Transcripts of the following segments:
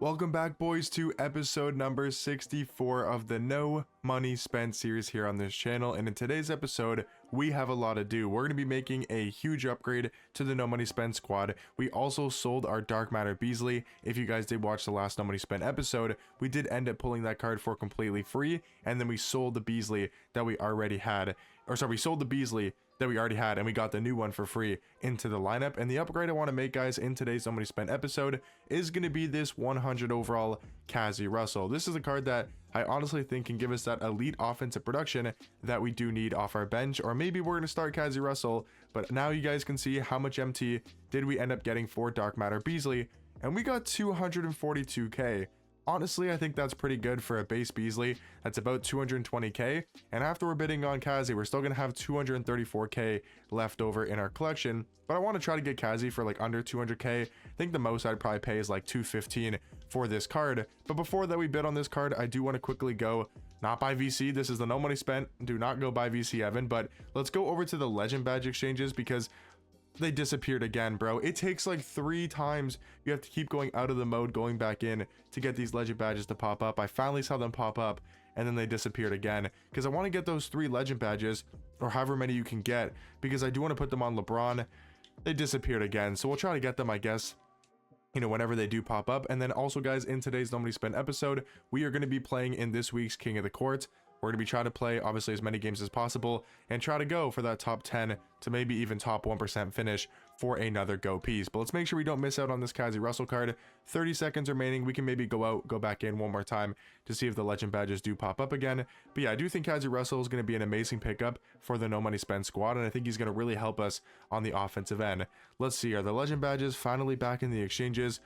Welcome back, boys, to episode number 64 of the No Money Spent series here on this channel. And in today's episode, we have a lot to do. We're going to be making a huge upgrade to the No Money Spent squad. We also sold our Dark Matter Beasley. If you guys did watch the last No Money Spent episode, we did end up pulling that card for completely free. And then we sold the Beasley that we already had. We sold the Beasley that we already had, and we got the new one for free into the lineup. And the upgrade I want to make, guys, in today's No Money Spent episode is going to be this 100 overall Kotc Russell. This is a card that I honestly think can give us that elite offensive production that we do need off our bench. Or maybe we're going to start Kotc Russell, but now you guys can see how much MT did we end up getting for Dark Matter Beasley, and we got 242k. Honestly, I think that's pretty good for a base Beasley. That's about 220k. And after we're bidding on Kotc, we're still going to have 234k left over in our collection. But I want to try to get Kotc for like under 200k. I think the most I'd probably pay is like 215 for this card. But before that we bid on this card, I do want to quickly go, not buy VC. This is the No Money Spent. Do not go buy VC, Evan. But let's go over to the Legend Badge exchanges because they disappeared again, bro. It takes like 3 times. You have to keep going out of the mode, going back in to get these legend badges to pop up. I finally saw them pop up and then they disappeared again because I want to get those 3 legend badges, or however many you can get, because I do want to put them on LeBron. They disappeared again, so we'll try to get them, I guess, you know, whenever they do pop up. And then also, guys, in today's No Money Spent episode, we are going to be playing in this week's King of the Court. We're going to be trying to play, obviously, as many games as possible and try to go for that top 10 to maybe even top 1% finish for another go piece. But let's make sure we don't miss out on this Kotc Russell card. 30 seconds remaining. We can maybe go out, go back in one more time to see if the legend badges do pop up again. But yeah, I do think Kotc Russell is going to be an amazing pickup for the No Money Spent squad, and I think he's going to really help us on the offensive end. Let's see, are the legend badges finally back in the exchanges?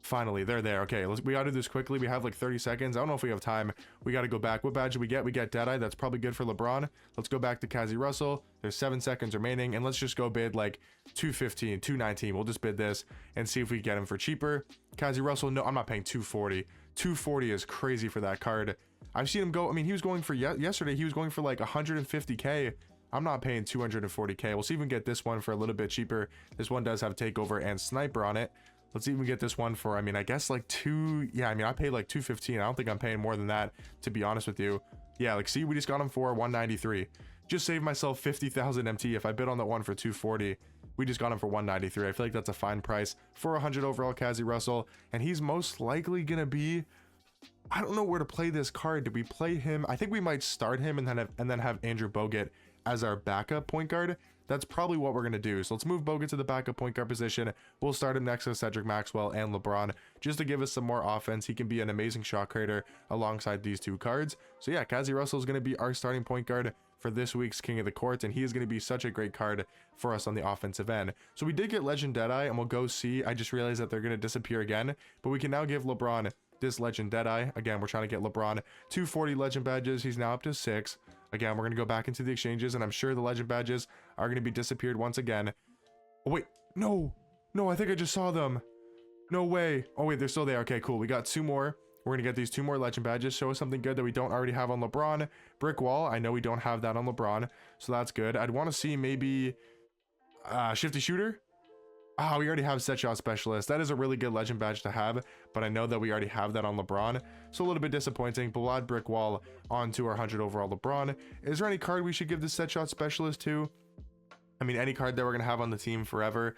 Finally, they're there. Okay, we gotta do this quickly. We have like 30 seconds. I don't know if we have time. We gotta go back. What badge do we get? We get Deadeye. That's probably good for LeBron. Let's go back to Kotc Russell. There's 7 seconds remaining, and let's just go bid like 215, 219. We'll just bid this and see if we get him for cheaper. Kotc Russell, no, I'm not paying 240. 240 is crazy for that card. I've seen him go, I mean, he was going for, yesterday, he was going for like 150k. I'm not paying 240k. We'll see if we can get this one for a little bit cheaper. This one does have takeover and sniper on it. Let's even get this one for, I mean, I guess like I paid like 215. I don't think I'm paying more than that, to be honest with you. Yeah, like, see, we just got him for 193. Just saved myself 50,000 MT. If I bid on that one for 240, we just got him for 193. I feel like that's a fine price for 100 overall Kotc Russell, and he's most likely gonna be, I don't know where to play this card. Do we play him? I think we might start him and then have Andrew Bogut as our backup point guard. That's probably what we're going to do. So let's move Bogut to the backup point guard position. We'll start him next to Cedric Maxwell and LeBron just to give us some more offense. He can be an amazing shot creator alongside these 2 cards. So yeah, Kotc Russell is going to be our starting point guard for this week's King of the Court, and he is going to be such a great card for us on the offensive end. So we did get Legend Deadeye, and we'll go see. I just realized that they're going to disappear again, but we can now give LeBron this Legend Deadeye. Again, we're trying to get LeBron 240 legend badges. He's now up to 6. Again, we're going to go back into the exchanges, and I'm sure the legend badges are going to be disappeared once again. Oh, wait. No, I think I just saw them. No way. Oh, wait, they're still there. Okay, cool. We got 2 more. We're going to get these 2 more legend badges. Show us something good that we don't already have on LeBron. Brick Wall. I know we don't have that on LeBron, so that's good. I'd want to see maybe Shifty Shooter. Ah, we already have Set Shot Specialist. That is a really good legend badge to have, but I know that we already have that on LeBron, so a little bit disappointing. But we'll add Brick Wall onto our 100 overall LeBron. Is there any card we should give this Set Shot Specialist to? I mean, any card that we're going to have on the team forever.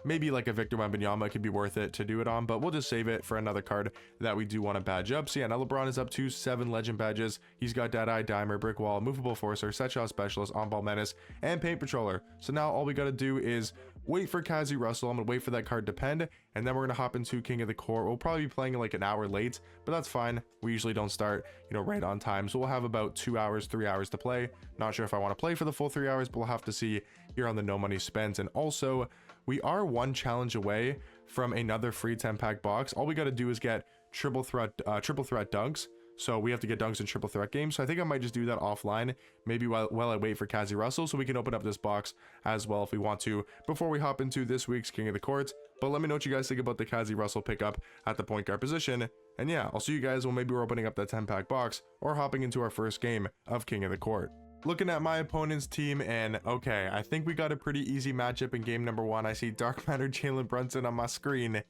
Maybe like a Victor Wembanyama could be worth it to do it on, but we'll just save it for another card that we do want to badge up. So yeah, now LeBron is up to 7 legend badges. He's got Deadeye, Dimer, Brick Wall, Movable Forcer, Set Shot Specialist, On-Ball Menace, and Paint Patroller. So now all we got to do is wait for Kotc Russell. I'm going to wait for that card to pend, and then we're going to hop into King of the Court. We'll probably be playing like an hour late, but that's fine. We usually don't start, you know, right on time. So we'll have about 2 hours, 3 hours to play. Not sure if I want to play for the full 3 hours, but we'll have to see here on the No Money Spent. And also, we are 1 challenge away from another free 10-pack box. All we got to do is get triple threat dunks. So we have to get dunks in triple threat games. So I think I might just do that offline, maybe while I wait for Kotc Russell, so we can open up this box as well if we want to before we hop into this week's King of the Court. But let me know what you guys think about the Kotc Russell pickup at the point guard position. And yeah, I'll see you guys when maybe we're opening up that 10-pack box or hopping into our first game of King of the Court. Looking at my opponent's team, and okay, I think we got a pretty easy matchup in game number 1. I see Dark Matter Jalen Brunson on my screen.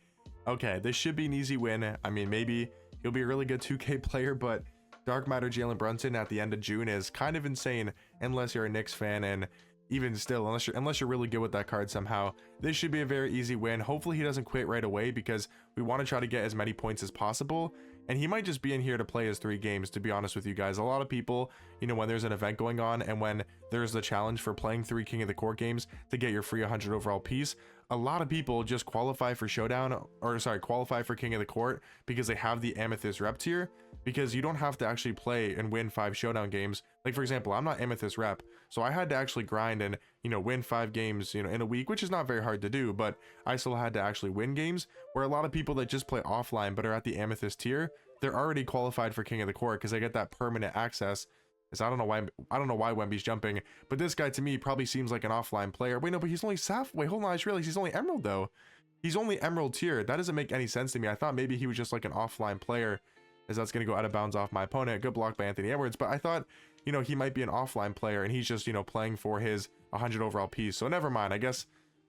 Okay, this should be an easy win. I mean, maybe he'll be a really good 2K player, but Dark Matter Jalen Brunson at the end of June is kind of insane unless you're a Knicks fan, and even still, unless you're really good with that card somehow, this should be a very easy win. Hopefully he doesn't quit right away because we want to try to get as many points as possible. And he might just be in here to play his 3 games, to be honest with you guys. A lot of people, you know, when there's an event going on and when there's the challenge for playing 3 King of the Court games to get your free 100 overall piece, a lot of people just qualify for Showdown, or sorry, qualify for King of the Court because they have the Amethyst rep tier, because you don't have to actually play and win 5 Showdown games. Like, for example, I'm not Amethyst rep, so I had to actually grind and, you know, win 5 games, you know, in a week, which is not very hard to do, but I still had to actually win games, where a lot of people that just play offline but are at the Amethyst tier, they're already qualified for King of the Court because they get that permanent access. So I don't know why Wemby's jumping, but this guy to me probably seems like an offline player. Wait, no, but he's only wait, hold on, I just realized he's only Emerald though. He's only Emerald tier. That doesn't make any sense to me. I thought maybe he was just like an offline player, as that's going to go out of bounds off my opponent. Good block by Anthony Edwards, but I thought, you know, he might be an offline player and he's just, you know, playing for his 100 overall piece. So never mind. I guess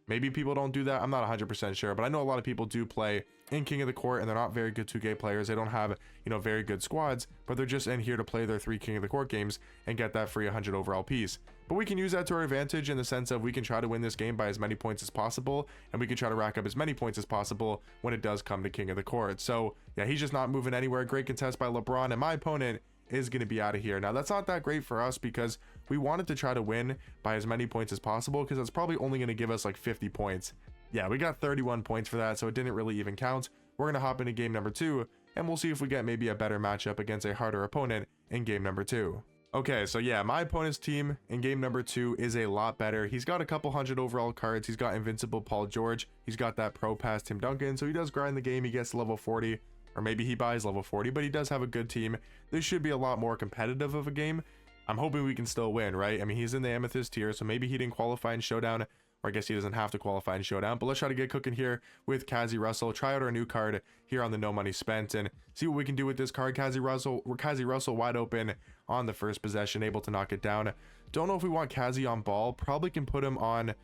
maybe people don't do that. I'm not 100% sure, but I know a lot of people do play in King of the Court and they're not very good 2K players. They don't have, you know, very good squads, but they're just in here to play their 3 King of the Court games and get that free 100 overall piece. But we can use that to our advantage in the sense of we can try to win this game by as many points as possible, and we can try to rack up as many points as possible when it does come to King of the Court. So yeah, he's just not moving anywhere. Great contest by LeBron, and my opponent is going to be out of here. Now that's not that great for us because we wanted to try to win by as many points as possible, because that's probably only going to give us like 50 points. Yeah, we got 31 points for that, so it didn't really even count. We're going to hop into game number 2, and we'll see if we get maybe a better matchup against a harder opponent in game number 2. Okay, so yeah, my opponent's team in game number 2 is a lot better. He's got a couple 100 overall cards. He's got Invincible Paul George. He's got that Pro Pass Tim Duncan, so he does grind the game. He gets level 40, or maybe he buys level 40, but he does have a good team. This should be a lot more competitive of a game. I'm hoping we can still win, right? I mean, he's in the Amethyst tier, so maybe he didn't qualify in Showdown, or I guess he doesn't have to qualify in Showdown, but let's try to get cooking here with Kotc Russell. Try out our new card here on the No Money Spent and see what we can do with this card. Kotc Russell wide open on the first possession, able to knock it down. Don't know if we want Kotc on ball. Probably can put him on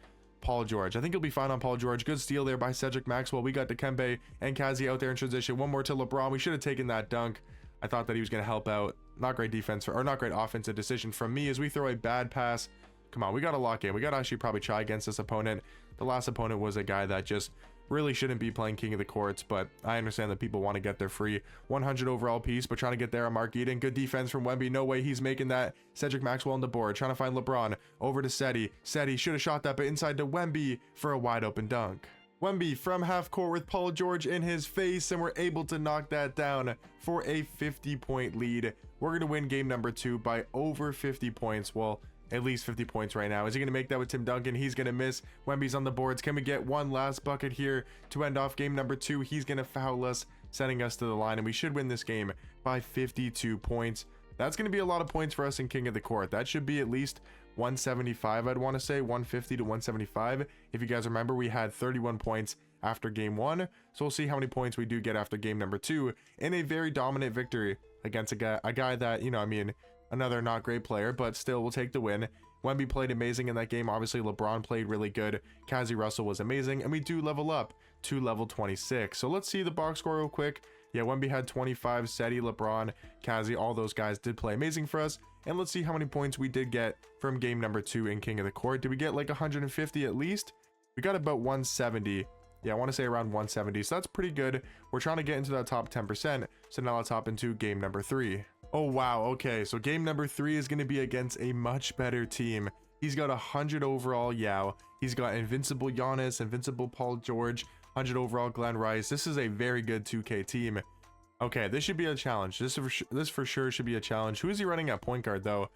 Paul George. I think he'll be fine on Paul George. Good steal there by Cedric Maxwell. We got Dikembe and Kotc out there in transition. One more to LeBron. We should have taken that dunk. I thought that he was going to help out. Not great defense, or not great offensive decision from me as we throw a bad pass. Come on, we got to lock in. We got to actually probably try against this opponent. The last opponent was a guy that just really shouldn't be playing King of the Courts, but I understand that people want to get their free 100 overall piece, but trying to get there on Mark Eden. Good defense from Wemby. No way he's making that. Cedric Maxwell on the board. Trying to find LeBron. Over to Seti. Seti should have shot that, but inside to Wemby for a wide open dunk. Wemby from half court with Paul George in his face, and we're able to knock that down for a 50-point lead. We're going to win game number 2 by over 50 points. Well, at least 50 points right now. Is he going to make that with Tim Duncan? He's going to miss. Wemby's on the boards. Can we get one last bucket here to end off game number 2? He's going to foul us, sending us to the line, and we should win this game by 52 points. That's going to be a lot of points for us in King of the Court. That should be at least 175, I'd want to say 150 to 175. If you guys remember, we had 31 points after game 1, so we'll see how many points we do get after game number 2 in a very dominant victory against a guy that, you know, I mean, another not great player, but still will take the win. Wemby played amazing in that game. Obviously, LeBron played really good. Kotc Russell was amazing, and we do level up to level 26. So let's see the box score real quick. Yeah, Wemby had 25. Seti, LeBron, Kotc, all those guys did play amazing for us. And let's see how many points we did get from game number 2 in King of the Court. Did we get like 150 at least? We got about 170. Yeah, I want to say around 170. So that's pretty good. We're trying to get into that top 10%. So now let's hop into game number 3. Oh, wow. Okay, so game number 3 is going to be against a much better team. He's got 100 overall Yao. He's got Invincible Giannis, Invincible Paul George, 100 overall Glenn Rice. This is a very good 2K team. Okay, this should be a challenge. This for sure should be a challenge. Who is he running at point guard, though?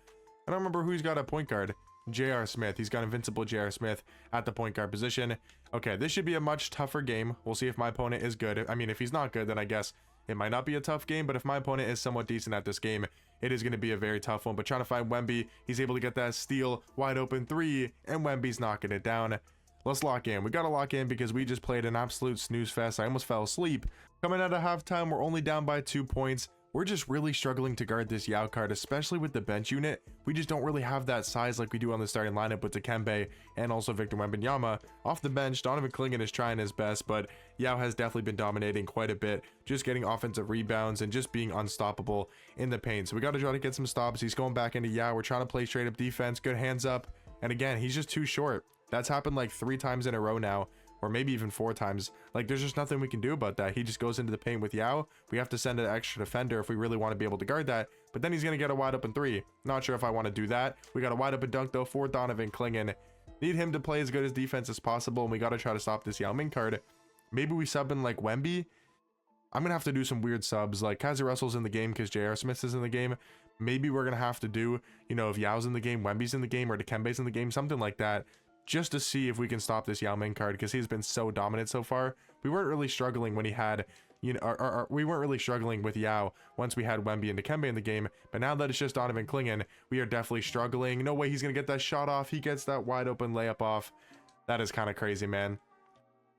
I don't remember who he's got at point guard. J.R. Smith. He's got Invincible J.R. Smith at the point guard position. Okay, this should be a much tougher game. We'll see if my opponent is good. I mean, if he's not good, then I guess it might not be a tough game, but if my opponent is somewhat decent at this game, it is going to be a very tough one. But trying to find Wemby, he's able to get that steal, wide open 3, and Wemby's knocking it down. Let's lock in. We got to lock in because we just played an absolute snooze fest. I almost fell asleep. Coming out of halftime, we're only down by 2 points. we're just really struggling to guard this Yao card, especially with the bench unit. We just don't really have that size like we do on the starting lineup with Dikembe and also Victor Wembanyama. Off the bench, Donovan Clingan is trying his best, but Yao has definitely been dominating quite a bit, just getting offensive rebounds and just being unstoppable in the paint. So we got to try to get some stops. He's going back into Yao. We're trying to play straight up defense, good hands up. And again, he's just too short. That's happened like 3 times in a row now, or maybe even 4 times. Like, there's just nothing we can do about that. He just goes into the paint with Yao. We have to send an extra defender if we really want to be able to guard that, but then he's going to get a wide open 3. Not sure if I want to do that. We got a wide open dunk though for Donovan Clingan. Need him to play as good as defense as possible, and we got to try to stop this Yao Ming card. Maybe we sub in like Wemby. I'm gonna have to do some weird subs, like Kazzy Russell's in the game because J.R. Smith is in the game. Maybe we're gonna have to do, you know, if Yao's in the game, Wemby's in the game, or Dikembe's in the game, something like that, just to see if we can stop this Yao Ming card, because he's been so dominant so far. We weren't really struggling when he had, you know, we weren't really struggling with Yao once we had Wemby and Dikembe in the game, but now that it's just Donovan Clingan, we are definitely struggling. No way he's gonna get that shot off. He gets that wide open layup off. That is kind of crazy, man.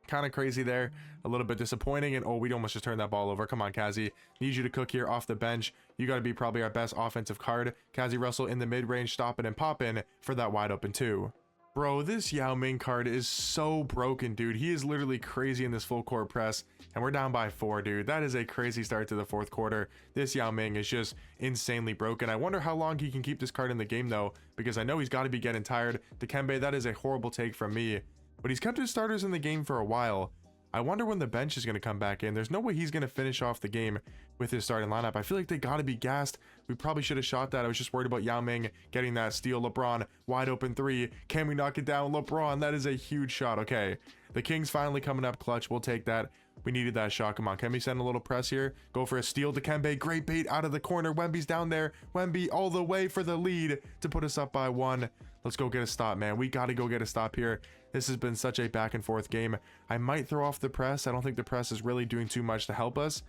Kind of crazy there, a little bit disappointing. And oh, we almost just turned that ball over. Come on, Kazzy, need you to cook here off the bench. You got to be probably our best offensive card. Kazzy Russell in the mid-range, stopping and popping for that wide open 2. Bro, this Yao Ming card is so broken, dude. He is literally crazy in this full court press, and we're down by 4, dude. That is a crazy start to the 4th quarter. This Yao Ming is just insanely broken. I wonder how long he can keep this card in the game though, because I know he's got to be getting tired. Dikembe, that is a horrible take from me, but he's kept his starters in the game for a while. I wonder when the bench is going to come back in. There's no way he's going to finish off the game with his starting lineup. I feel like they got to be gassed. We probably should have shot that. I was just worried about Yao Ming getting that steal. LeBron, wide open 3. Can we knock it down? LeBron, that is a huge shot. Okay, the Kings finally coming up clutch. We'll take that. We needed that shot. Come on, can we send a little press here? Go for a steal. Dikembe, great bait out of the corner. Wemby's down there. Wemby all the way for the lead to put us up by 1. Let's go get a stop, man. We got to go get a stop here. This has been such a back and forth game. I might throw off the press. I don't think the press is really doing too much to help us.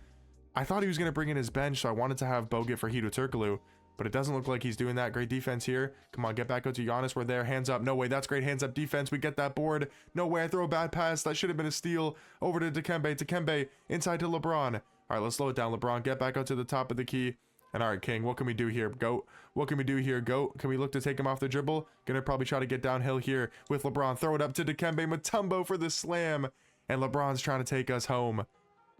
I thought he was going to bring in his bench, so I wanted to have Bogut for Hedo Turkoglu, but it doesn't look like he's doing that. Great defense here. Come on, get back out to Giannis. We're there. Hands up. No way. That's great hands up defense. We get that board. No way. I throw a bad pass. That should have been a steal. Over to Dikembe. Dikembe inside to LeBron. All right, let's slow it down. LeBron, get back out to the top of the key. And all right, King, what can we do here? Goat. What can we do here? Goat. Can we look to take him off the dribble? Gonna probably try to get downhill here with LeBron. Throw it up to Dikembe Mutombo for the slam. And LeBron's trying to take us home.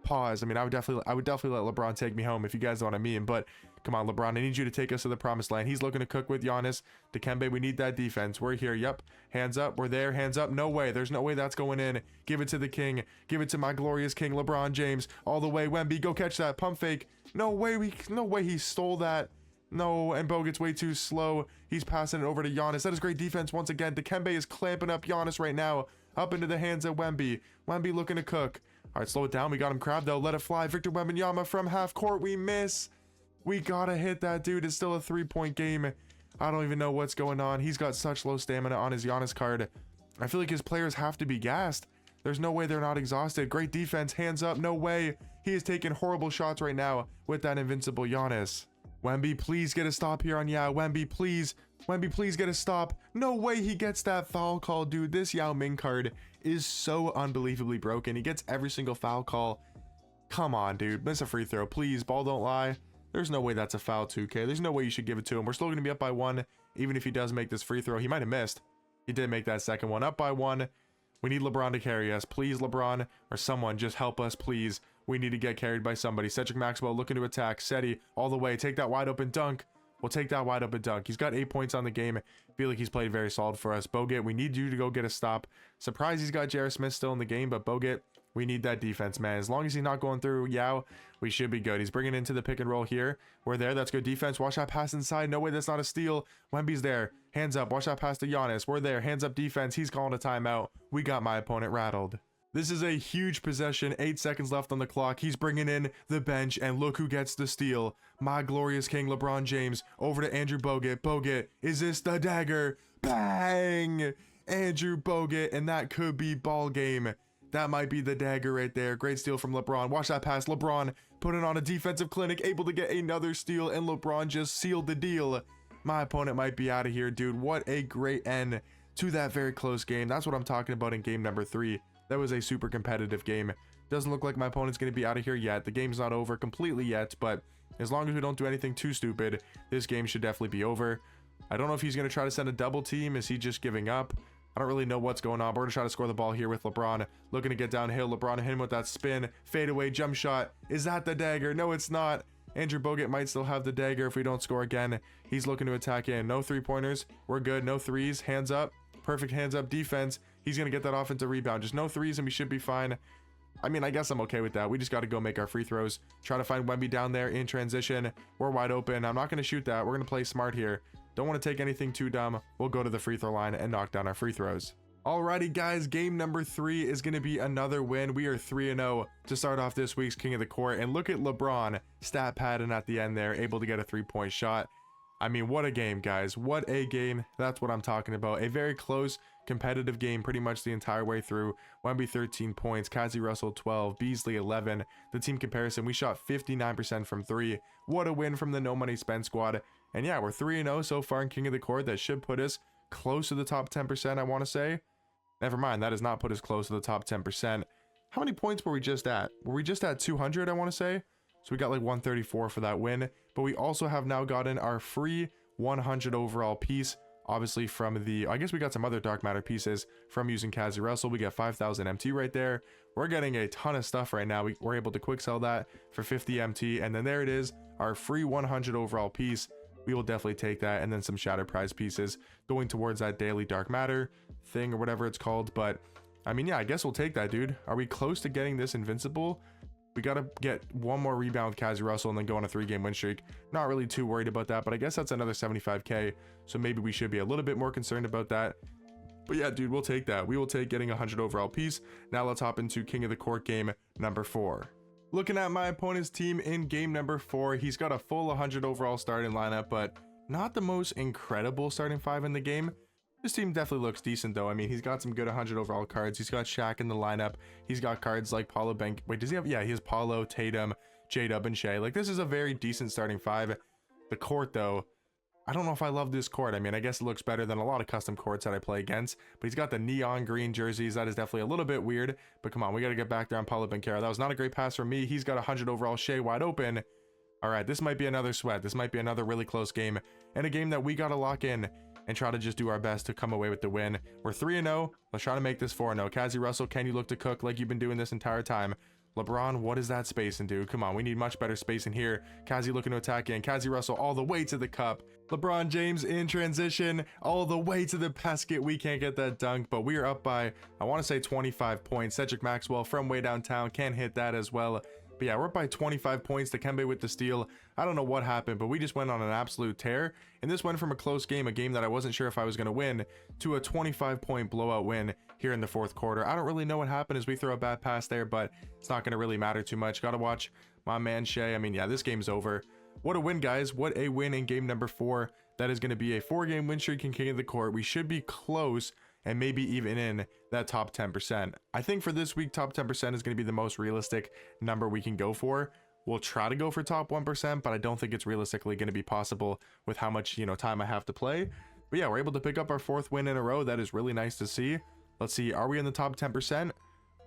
Pause. I mean, I would definitely let LeBron take me home if you guys know what I mean. But come on, LeBron, I need you to take us to the promised land. He's looking to cook with Giannis. Dikembe, we need that defense. We're here. Yep. Hands up. We're there. Hands up. No way. There's no way that's going in. Give it to the King. Give it to my glorious King, LeBron James. All the way. Wemby, go catch that pump fake. No way he stole that. No, and Bogut's way too slow. He's passing it over to Giannis. That is great defense once again. Dikembe is clamping up Giannis right now. Up into the hands of Wemby. Wemby looking to cook. All right, slow it down. We got him crabbed though. Let it fly. Victor Wembanyama from half court. We miss. We gotta hit that, dude. It's still a 3-point game. I don't even know what's going on. He's got such low stamina on his Giannis card. I feel like his players have to be gassed. There's no way they're not exhausted. Great defense. Hands up. No way. He is taking horrible shots right now with that invincible Giannis. Wemby, please get a stop here on Yao. Wemby, please. Wemby, please get a stop. No way he gets that foul call, dude. This Yao Ming card is so unbelievably broken. He gets every single foul call. Come on, dude. Miss a free throw, please. Ball don't lie. There's no way that's a foul, 2K. There's no way you should give it to him. We're still going to be up by 1. Even if he does make this free throw, he might have missed. He did make that second one. Up by 1. We need LeBron to carry us. Please, LeBron, or someone, just help us, please. We need to get carried by somebody. Cedric Maxwell looking to attack. Seti all the way. Take that wide open dunk. We'll take that wide open dunk. He's got 8 points on the game. I feel like he's played very solid for us. Bogut, we need you to go get a stop. Surprised he's got J.R. Smith still in the game, but Bogut, we need that defense, man. As long as he's not going through Yao, we should be good. He's bringing into the pick and roll here. We're there. That's good defense. Watch that pass inside. No way that's not a steal. Wemby's there. Hands up. Watch that pass to Giannis. We're there. Hands up defense. He's calling a timeout. We got my opponent rattled. This is a huge possession. 8 seconds left on the clock. He's bringing in the bench, and look who gets the steal. My glorious King, LeBron James, over to Andrew Bogut. Bogut, is this the dagger? Bang! Andrew Bogut, and that could be ball game. That might be the dagger right there. Great steal from LeBron. Watch that pass. LeBron putting on a defensive clinic, able to get another steal, and LeBron just sealed the deal. My opponent might be out of here, dude. What a great end to that very close game. That's what I'm talking about in game number 3. That was a super competitive game. Doesn't look like my opponent's going to be out of here yet. The game's not over completely yet, but As long as we don't do anything too stupid, this game should definitely be over. I don't know if he's going to try to send a double team. Is he just giving up? I don't really know what's going on. But we're going to try to score the ball here with LeBron. Looking to get downhill. LeBron hit him with that spin. Fade away jump shot. Is that the dagger? No, it's not. Andrew Bogut might still have the dagger if we don't score again. He's looking to attack in. No three-pointers. We're good. No threes. Hands up. Perfect hands up defense. He's going to get that offensive rebound. Just no threes and we should be fine. I mean, I guess I'm okay with that. We just got to go make our free throws. Try to find Wemby down there in transition. We're wide open. I'm not going to shoot that. We're going to play smart here. Don't want to take anything too dumb. We'll go to the free throw line and knock down our free throws. Alrighty guys, game number 3 is going to be another win. We are 3-0 to start off this week's King of the Court. And look at LeBron stat padding at the end there, able to get a 3-point shot. I mean, what a game, guys. What a game. That's what I'm talking about. A very close, competitive game pretty much the entire way through. Wemby 13 points, Kotc Russell 12, Beasley 11. The team comparison, we shot 59% from 3. What a win from the No Money Spent squad. And yeah, we're 3-0 so far in King of the Court. That should put us close to the top 10%, I want to say. Never mind, that does not put us close to the top 10%. How many points were we just at? Were we just at 200, I want to say? So we got like 134 for that win. But we also have now gotten our free 100 overall piece. Obviously from the, I guess we got some other dark matter pieces from using Kotc Russell. We get 5,000 MT right there. We're getting a ton of stuff right now. We're able to quick sell that for 50 MT. And then there it is, our free 100 overall piece. We will definitely take that, and then some Shatter Prize pieces going towards that daily dark matter thing or whatever it's called. But I mean, yeah, I guess we'll take that, dude. Are we close to getting this invincible? We got to get one more rebound with Kotc Russell and then go on a 3-game win streak. Not really too worried about that, but I guess that's another 75k, so maybe we should be a little bit more concerned about that. But yeah, dude, we'll take that. We will take getting a 100 overall piece. Now let's hop into King of the Court game number 4. Looking at my opponent's team in game number 4, he's got a full 100 overall starting lineup, but not the most incredible starting 5 in the game. This team definitely looks decent though. I mean, he's got some good 100 overall cards. He's got Shaq in the lineup. He's got cards like Paulo Bank. Wait, does he have? Yeah, he has Paulo, Tatum, J-Dub, and Shea. Like, this is a very decent starting 5. The court though, I don't know if I love this court. I mean, I guess it looks better than a lot of custom courts that I play against, but he's got the neon green jerseys. That is definitely a little bit weird, but come on, we got to get back there on Paulo Banchero. That was not a great pass from me. He's got 100 overall. Shea wide open. All right, this might be another sweat. This might be another really close game, and a game that we got to lock in and try to just do our best to come away with the win. We're 3-0. Let's try to make this 4-0. Kotc Russell, can you look to cook like you've been doing this entire time? LeBron, what is that spacing, dude? Come on, we need much better spacing here. Kotc looking to attack in. Kotc Russell all the way to the cup. LeBron James in transition all the way to the basket. We can't get that dunk, but we are up by, I want to say 25 points. Cedric Maxwell from way downtown can hit that as well. But yeah, we're up by 25 points. Dikembe with the steal. I don't know what happened, but we just went on an absolute tear. And this went from a close game, a game that I wasn't sure if I was going to win, to a 25-point blowout win here in the fourth quarter. I don't really know what happened as we throw a bad pass there, but it's not going to really matter too much. Got to watch my man Shea. I mean, yeah, this game's over. What a win, guys. What a win in game number 4. That is going to be a 4-game win streak in King of the Court. We should be close and maybe even in that top 10%. I think for this week, top 10% is going to be the most realistic number we can go for. We'll try to go for top 1%, but I don't think it's realistically going to be possible with how much, time I have to play. But yeah, we're able to pick up our 4th win in a row. That is really nice to see. Let's see, are we in the top 10%?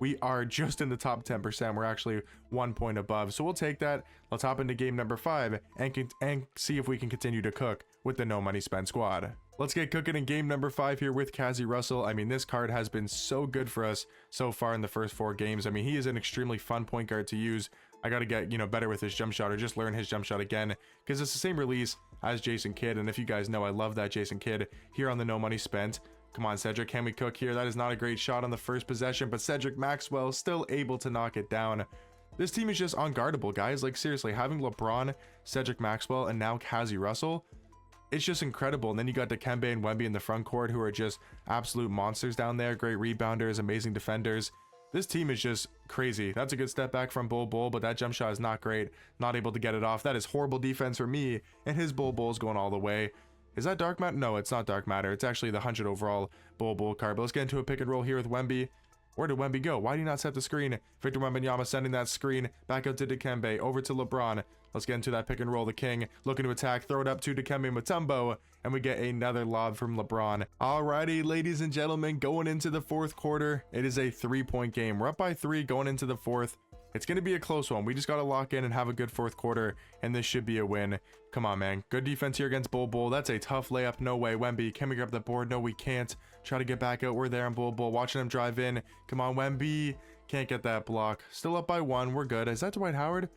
We are just in the top 10%. We're actually 1 point above. So we'll take that. Let's hop into game number 5 and see if we can continue to cook with the No Money Spent squad. Let's get cooking in game number 5 here with Kotc Russell. I mean, this card has been so good for us so far in the first 4 games. I mean, he is an extremely fun point guard to use. I got to get, better with his jump shot, or just learn his jump shot again, because it's the same release as Jason Kidd. And if you guys know, I love that Jason Kidd here on the No Money Spent. Come on, Cedric, can we cook here? That is not a great shot on the first possession, but Cedric Maxwell still able to knock it down. This team is just unguardable, guys. Like, seriously, having LeBron, Cedric Maxwell, and now Kotc Russell, it's just incredible. And then you got Dikembe and Wemby in the front court, who are just absolute monsters down there. Great rebounders, amazing defenders. This team is just crazy. That's a good step back from Bol Bol, but that jump shot is not great. Not able to get it off. That is horrible defense for me, and his Bol Bol's going all the way. Is that dark matter? No, it's not dark matter. It's actually the 100 overall Bol Bol card. But let's get into a pick and roll here with Wemby. Where did Wemby go? Why did he not set the screen? Victor Wembanyama sending that screen back out to Dikembe, over to LeBron. Let's get into that pick and roll. The King looking to attack, throw it up to Dikembe Mutombo, and we get another lob from LeBron. Alrighty, ladies and gentlemen, going into the fourth quarter, it is a 3-point game. We're up by 3 going into the fourth. It's going to be a close one. We just got to lock in and have a good fourth quarter, and this should be a win. Come on, man. Good defense here against Bull. That's a tough layup. No way. Wemby, can we grab the board? No, we can't. Try to get back out. We're there on Bull. Watching him drive in. Come on, Wemby. Can't get that block. Still up by 1. We're good. Is that Dwight Howard?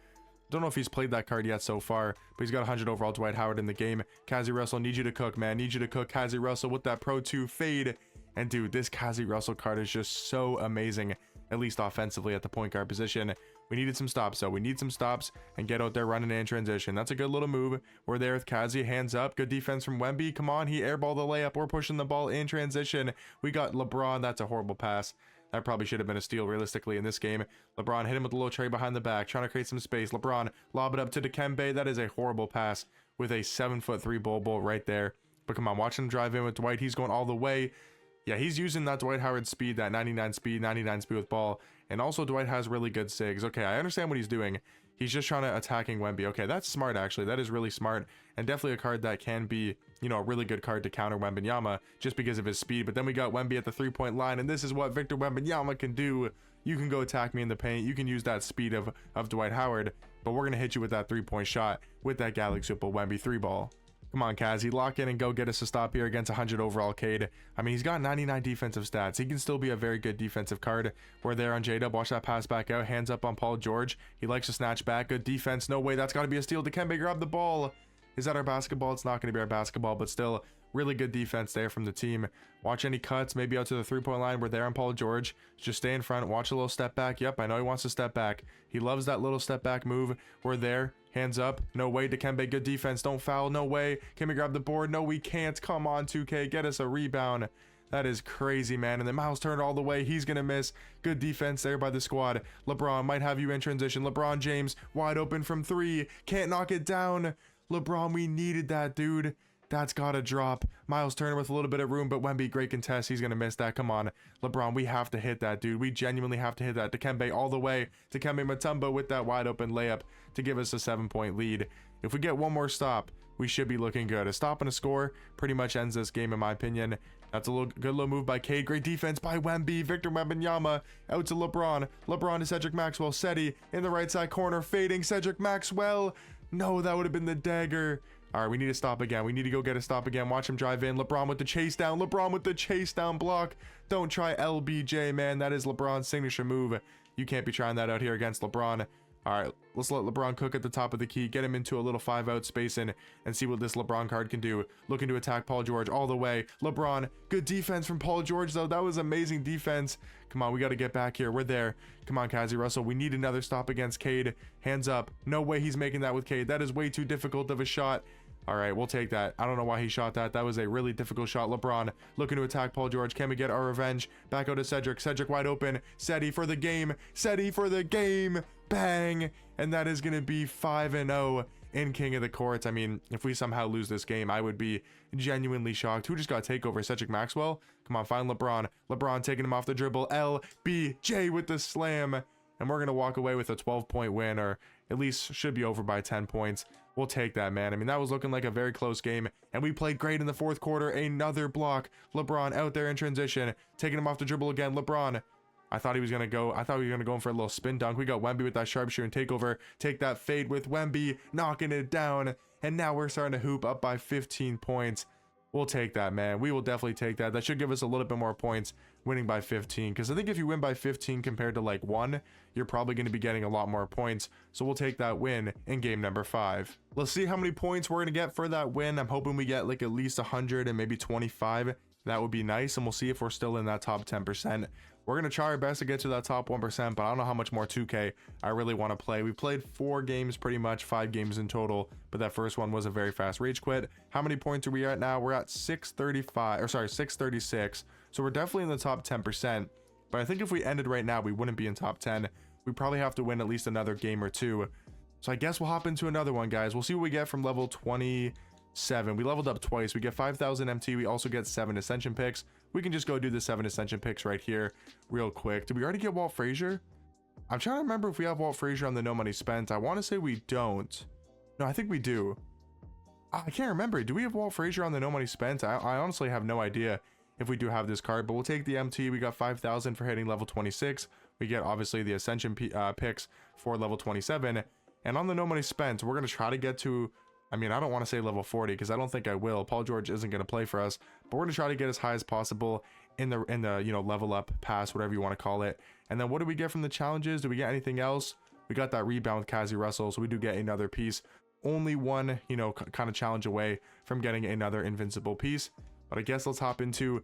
Don't know if he's played that card yet so far, but he's got 100 overall Dwight Howard in the game. Kazzy Russell, need you to cook, man. Need you to cook. Kazzy Russell with that Pro 2 fade. And dude, this Kazzy Russell card is just so amazing, at least offensively at the point guard position. We needed some stops, though. We need some stops and get out there running in transition. That's a good little move. We're there with Kazzy. Hands up. Good defense from Wemby. Come on. He airballed the layup. We're pushing the ball in transition. We got LeBron. That's a horrible pass. That probably should have been a steal realistically in this game. LeBron hit him with a little tray behind the back, trying to create some space. LeBron lob it up to Dikembe. That is a horrible pass with a 7'3" Bull right there. But come on, watch him drive in with Dwight. He's going all the way. Yeah, he's using that Dwight Howard speed, that 99 speed with ball. And also Dwight has really good sigs. Okay, I understand what he's doing. He's just trying to attacking Wemby. Okay, that's smart, actually. That is really smart. And definitely a card that can be, you know, a really good card to counter Wembanyama just because of his speed. But then we got Wemby at the three-point line, and this is what Victor Wembanyama can do. You can go attack me in the paint. You can use that speed of Dwight Howard. But we're going to hit you with that three-point shot with that Galaxy Football Wemby 3-ball. Come on, Kazzy, lock in and go get us a stop here against 100 overall Cade. I mean, he's got 99 defensive stats. He can still be a very good defensive card. We're there on J-Dub. Watch that pass back out. Hands up on Paul George. He likes to snatch back. Good defense. No way. That's got to be a steal. Dikembe, grab the ball. Is that our basketball? It's not going to be our basketball, but still really good defense there from the team. Watch any cuts, maybe out to the three-point line. We're there on Paul George. Just stay in front. Watch a little step back. Yep, I know he wants to step back. He loves that little step back move. We're there. Hands up. No way. Dikembe, good defense. Don't foul. No way. Can we grab the board? No, we can't. Come on, 2K. Get us a rebound. That is crazy, man. And then Miles Turner all the way. He's going to miss. Good defense there by the squad. LeBron might have you in transition. LeBron James wide open from 3. Can't knock it down. LeBron, we needed that, dude. That's got to drop. Miles Turner with a little bit of room, but Wemby, great contest. He's going to miss that. Come on. LeBron, we have to hit that, dude. We genuinely have to hit that. Dikembe all the way. Dikembe Mutombo with that wide open layup to give us a 7-point lead. If we get one more stop, we should be looking good. A stop and a score pretty much ends this game, in my opinion. That's a good little move by Cade. Great defense by Wemby. Victor Wembanyama out to LeBron. LeBron to Cedric Maxwell. Seti in the right side corner. Fading Cedric Maxwell. No, that would have been the dagger. All right, we need to stop again. We need to go get a stop again. Watch him drive in. LeBron with the chase down. LeBron with the chase down block. Don't try LBJ, man. That is LeBron's signature move. You can't be trying that out here against LeBron. All right, let's let LeBron cook at the top of the key. Get him into a little 5-out spacing and see what this LeBron card can do. Looking to attack Paul George all the way. LeBron, good defense from Paul George, though. That was amazing defense. Come on, we got to get back here. We're there. Come on, Kazzy Russell. We need another stop against Cade. Hands up. No way he's making that with Cade. That is way too difficult of a shot. All right, we'll take that. I don't know why he shot that. That was a really difficult shot. LeBron looking to attack Paul George. Can we get our revenge? Back out to Cedric. Cedric wide open. Seti for the game. Seti for the game. Bang. And that is going to be 5-0 in King of the Courts. I mean, if we somehow lose this game, I would be genuinely shocked. Who just got takeover? Cedric Maxwell? Come on, find LeBron. LeBron taking him off the dribble. LBJ with the slam. And we're going to walk away with a 12-point win, or at least should be over by 10 points. We'll take that, man. I mean, that was looking like a very close game, and we played great in the fourth quarter. Another block. LeBron out there in transition, taking him off the dribble again. LeBron. I thought he was going to go in for a little spin dunk. We got Wemby with that sharpshooter and takeover. Take that fade with Wemby, knocking it down. And now we're starting to hoop up by 15 points. We'll take that, man. We will definitely take that. That should give us a little bit more points winning by 15. Because I think if you win by 15 compared to like 1, you're probably going to be getting a lot more points. So we'll take that win in game number 5. Let's see how many points we're going to get for that win. I'm hoping we get like at least 100 and maybe 25. That would be nice. And we'll see if we're still in that top 10%. We're going to try our best to get to that top 1%, but I don't know how much more 2K I really want to play. We played 4 games pretty much, 5 games in total, but that first one was a very fast rage quit. How many points are we at now? We're at 636. So we're definitely in the top 10%, but I think if we ended right now, we wouldn't be in top 10. We probably have to win at least another game or 2. So I guess we'll hop into another one, guys. We'll see what we get from level 27. We leveled up twice. We get 5,000 MT. We also get 7 Ascension picks. We can just go do the 7 Ascension picks right here real quick. Did we already get Walt Frazier? I'm trying to remember if we have Walt Frazier on the No Money Spent. I want to say we don't. No, I think we do. I can't remember. Do we have Walt Frazier on the No Money Spent? I honestly have no idea if we do have this card, but we'll take the MT. We got 5,000 for hitting level 26. We get obviously the Ascension picks for level 27. And on the no money spent, we're going to try to get to, I mean, I don't want to say level 40 because I don't think I will. Paul George isn't going to play for us, but we're going to try to get as high as possible in the you know, level up pass, whatever you want to call it. And then what do we get from the challenges? Do we get anything else? We got that rebound with Kotc Russell, so we do get another piece. Only one, you know, kind of challenge away from getting another invincible piece. But I guess let's hop into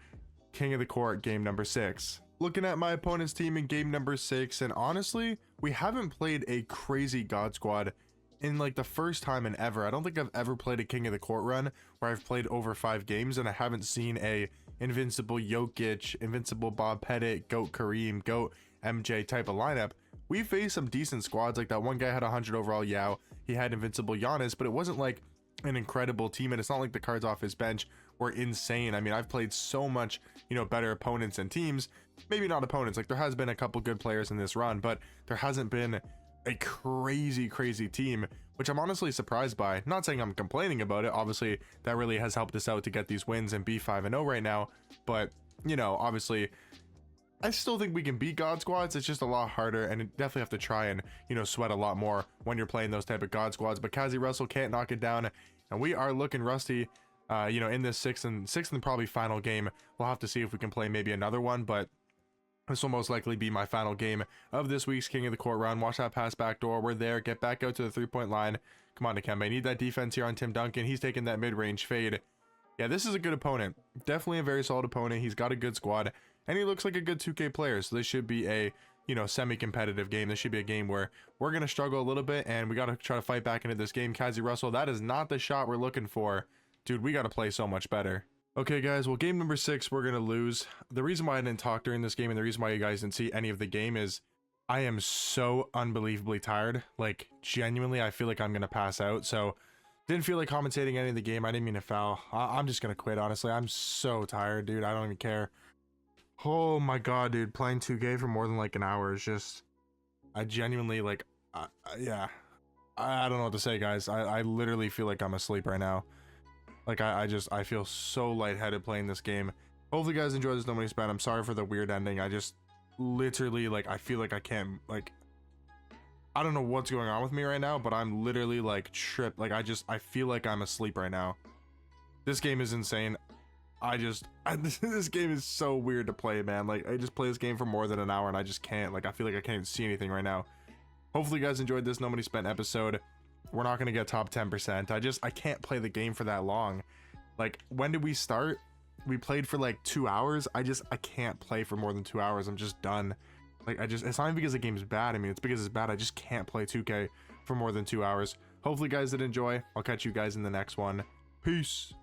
King of the Court game number 6. Looking at my opponent's team in game number 6, and honestly, we haven't played a crazy God Squad in like the first time in ever. I don't think I've ever played a King of the Court run where I've played over 5 games and I haven't seen a invincible Jokic, invincible Bob Pettit, GOAT Kareem, GOAT MJ type of lineup. We faced some decent squads, like that one guy had 100 overall Yao, he had invincible Giannis, but it wasn't like an incredible team, and it's not like the cards off his bench were insane. I mean, I've played so much, you know, better opponents and teams. Maybe not opponents, like there has been a couple good players in this run, but there hasn't been a crazy team, which I'm honestly surprised by. Not saying I'm complaining about it, obviously that really has helped us out to get these wins and be 5-0 right now, but you know, obviously I still think we can beat God Squads. It's just a lot harder, and you definitely have to try and, you know, sweat a lot more when you're playing those type of God Squads. But Kotc Russell can't knock it down, and we are looking rusty, you know, in this sixth and probably final game. We'll have to see if we can play maybe another one, but this will most likely be my final game of this week's King of the Court run. Watch that pass back door. We're there. Get back out to the 3-point line. Come on, Dikembe. Need that defense here on Tim Duncan. He's taking that mid-range fade. Yeah, this is a good opponent. Definitely a very solid opponent. He's got a good squad, and he looks like a good 2K player. So this should be a, you know, semi-competitive game. This should be a game where we're going to struggle a little bit, and we got to try to fight back into this game. Kotc Russell, that is not the shot we're looking for. Dude, we got to play so much better. Okay, guys, well, game number 6, we're going to lose. The reason why I didn't talk during this game and the reason why you guys didn't see any of the game is I am so unbelievably tired. Like, genuinely, I feel like I'm going to pass out. So, didn't feel like commentating any of the game. I didn't mean to foul. I'm just going to quit, honestly. I'm so tired, dude. I don't even care. Oh my god, dude. Playing 2K for more than like an hour is just... I genuinely, like... yeah. I don't know what to say, guys. I literally feel like I'm asleep right now. Like, I feel so lightheaded playing this game. Hopefully, you guys enjoy this No Money Spent. I'm sorry for the weird ending. I just literally, like, I feel like I can't, like... I don't know what's going on with me right now, but I'm literally, like, tripped. Like, I feel like I'm asleep right now. This game is insane. This game is so weird to play, man. Like, I just play this game for more than an hour, and I just can't. Like, I feel like I can't even see anything right now. Hopefully, you guys enjoyed this No Money Spent episode. We're not going to get top 10%. I can't play the game for that long. Like, when did we start? We played for, like, 2 hours. I can't play for more than 2 hours. I'm just done. Like, it's not even because the game's bad. I mean, it's because it's bad. I just can't play 2K for more than 2 hours. Hopefully, you guys did enjoy. I'll catch you guys in the next one. Peace.